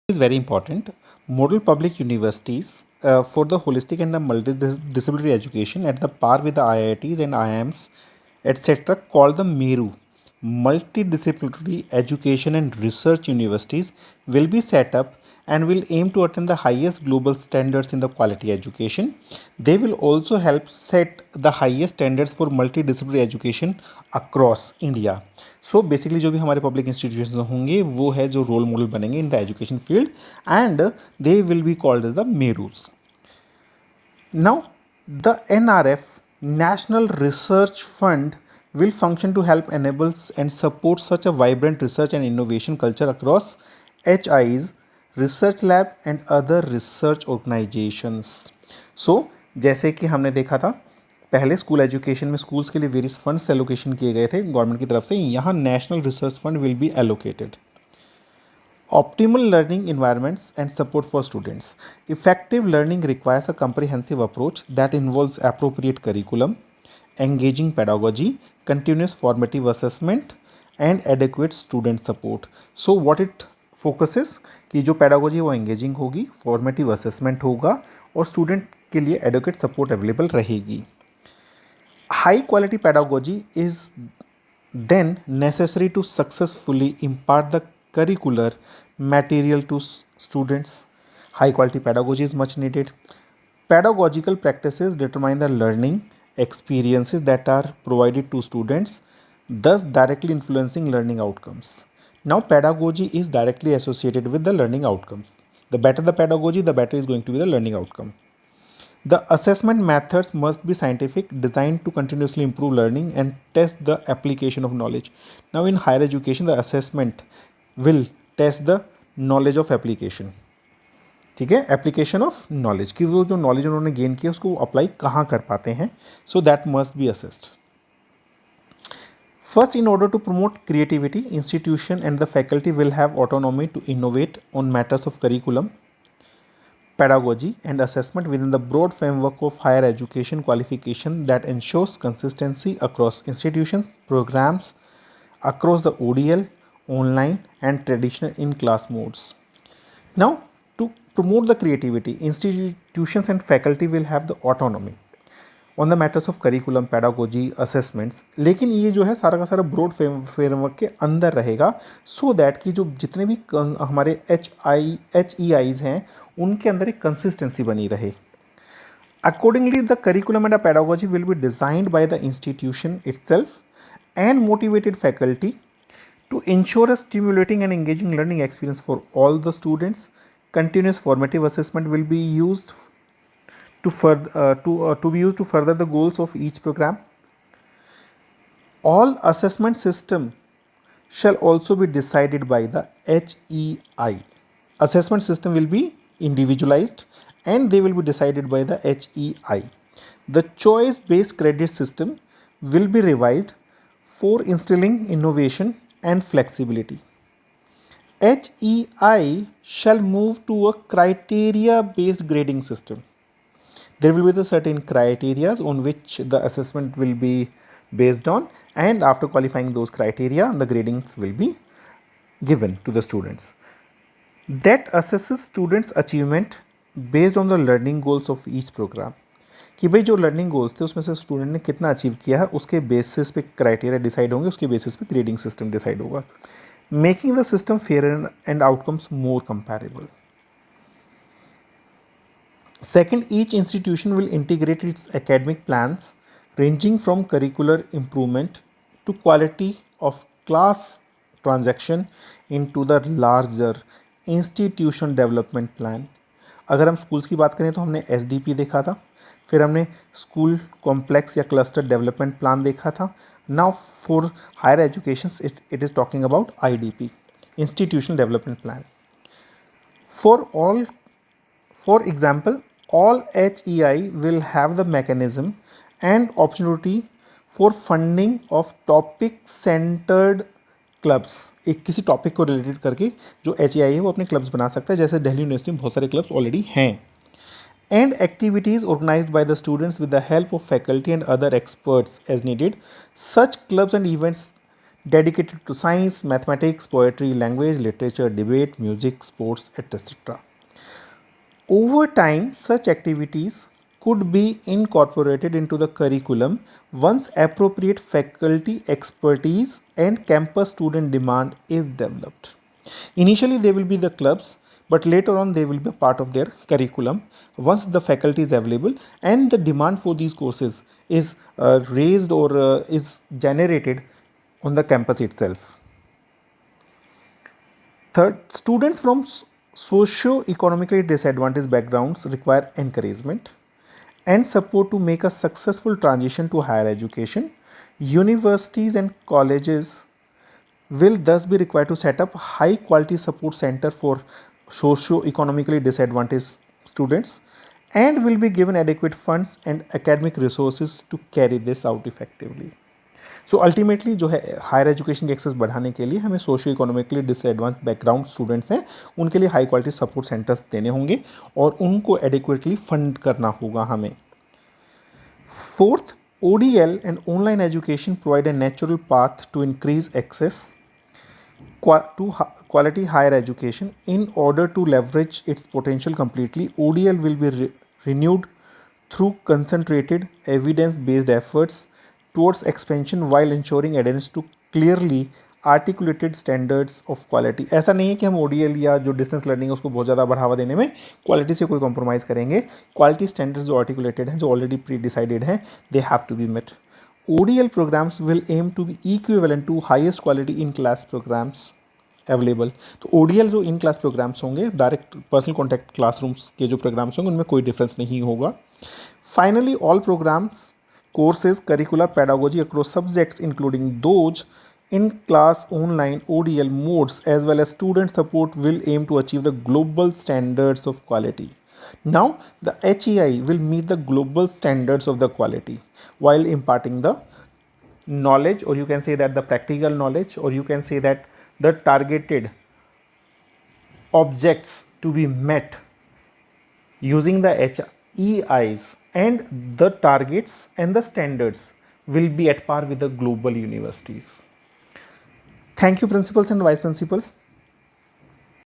is very important. Model public universities for the holistic and the multidisciplinary education at the par with the IITs and IIMs, etc., called the MERU. Multidisciplinary education and research universities will be set up and will aim to attain the highest global standards in the quality education. They will also help set the highest standards for multidisciplinary education across India. So basically जो भी हमारे public institution होंगे वो है जो role model बनेंगे in the education field and they will be called as the मेरूज. Now, the NRF, National Research Fund, will function to help enable and support such a vibrant research and innovation culture across HIs, research lab and other research organizations. So, जैसे कि हमने देखा था पहले school education में schools के लिए various funds allocation किए गए थे गवर्नमेंट की तरफ से, यहाँ national research fund will be allocated. Optimal learning environments and support for students. Effective learning requires a comprehensive approach that involves appropriate curriculum, engaging pedagogy, continuous formative assessment, and adequate student support. So what it focuses कि जो pedagogy है वो engaging होगी, formative assessment होगा और student के लिए adequate support available रहेगी. High quality pedagogy is then necessary to successfully impart the curricular material to students. High quality pedagogy is much needed. Pedagogical practices determine the learning experiences that are provided to students, thus directly influencing learning outcomes. Now, pedagogy is directly associated with the learning outcomes. The better the pedagogy, the better is going to be the learning outcome. The assessment methods must be scientific, designed to continuously improve learning and test the application of knowledge. Now, in higher education, the assessment will test the knowledge of application. ठीक है, application of knowledge कि वो जो knowledge उन्होंने gain किया उसको apply कहाँ कर पाते हैं. So that must be assessed. First, in order to promote creativity, institution and the faculty will have autonomy to innovate on matters of curriculum, pedagogy and assessment within the broad framework of higher education qualification that ensures consistency across institutions, programs, across the ODL, online and traditional in-class modes. Now, to promote the creativity, institutions and faculty will have the autonomy on the matters of curriculum, pedagogy, assessments. लेकिन ये जो है सारा का सारा broad framework के अंदर रहेगा सो दैट कि जो जितने भी हमारे HEIs हैं उनके अंदर एक कंसिस्टेंसी बनी रहे. Accordingly, the curriculum and the pedagogy will be designed by the institution itself and motivated faculty to ensure a stimulating and engaging learning experience for all the students. Continuous formative assessment will be used to be used to further the goals of each program. All assessment system shall also be decided by the HEI. Assessment system will be individualized and they will be decided by the HEI. The choice based credit system will be revised for instilling innovation and flexibility. HEI shall move to a criteria based grading system. There will be the certain criteria on which the assessment will be based on, and after qualifying those criteria the gradings will be given to the students. That assesses students achievement based on the learning goals of each program. कि भाई जो learning goals थे उसमें से student ने कितना achieve किया है उसके बेसिस पे क्राइटेरिया डिसाइड होंगे, उसके बेसिस पे ग्रेडिंग सिस्टम डिसाइड होगा, making the system fair and outcomes more comparable. Second, each institution will integrate its academic plans ranging from curricular improvement to quality of class transaction into the larger institution development plan. अगर हम schools की बात करें तो हमने SDP देखा था, फिर हमने स्कूल कॉम्प्लेक्स या क्लस्टर डेवलपमेंट प्लान देखा था. Now for higher education it is talking about IDP, institutional development plan. For example, all HEI will have the mechanism and opportunity for funding of topic centered clubs. एक किसी topic को related करके जो HEI है वो अपने clubs बना सकता है, जैसे दिल्ली यूनिवर्सिटी में बहुत सारे क्लब्स ऑलरेडी हैं. And activities organized by the students with the help of faculty and other experts as needed. Such clubs and events dedicated to science, mathematics, poetry, language, literature, debate, music, sports, etc. Over time, such activities could be incorporated into the curriculum once appropriate faculty expertise and campus student demand is developed. Initially, they will be the clubs, but later on, they will be part of their curriculum once the faculty is available and the demand for these courses is raised or is generated on the campus itself. Third, students from socio-economically disadvantaged backgrounds require encouragement and support to make a successful transition to higher education. Universities and colleges will thus be required to set up high quality support center for socio-economically disadvantaged students and will be given adequate funds and academic resources to carry this out effectively. So ultimately जो है higher education की access बढ़ाने के लिए हमें socio economically डिसएडवांस background students हैं उनके लिए हाई क्वालिटी सपोर्ट सेंटर्स देने होंगे और उनको एडिक्वेटली फंड करना होगा हमें. Fourth, ODL and online education provide a natural path to increase access to quality higher education. In order to leverage its potential completely, ODL will be renewed through concentrated evidence-based efforts towards expansion while ensuring adherence to clearly articulated standards of quality. ऐसा नहीं है कि हम ODL या जो distance learning है उसको बहुत ज़्यादा बढ़ावा देने में क्वालिटी से कोई कॉम्प्रोमाइज़ करेंगे. क्वालिटी स्टैंडर्ड्स जो आर्टिकुलेटेड हैं, जो ऑलरेडी प्री डिसाइडेड हैं, they have to be met. ODL programs will aim to be equivalent to highest quality in class programs available. तो ODL जो इन क्लास प्रोग्राम्स होंगे, डायरेक्ट पर्सनल कॉन्टैक्ट क्लासरूम्स के जो programmes होंगे उनमें कोई difference नहीं होगा. Finally, all programmes, courses, curricula, pedagogy across subjects including those in class, online, ODL modes as well as student support will aim to achieve the global standards of quality. Now, the HEI will meet the global standards of the quality while imparting the knowledge, or you can say that the practical knowledge, or you can say that the targeted objects to be met using the HEIs, and the targets and the standards will be at par with the global universities. Thank you, principals and vice principal.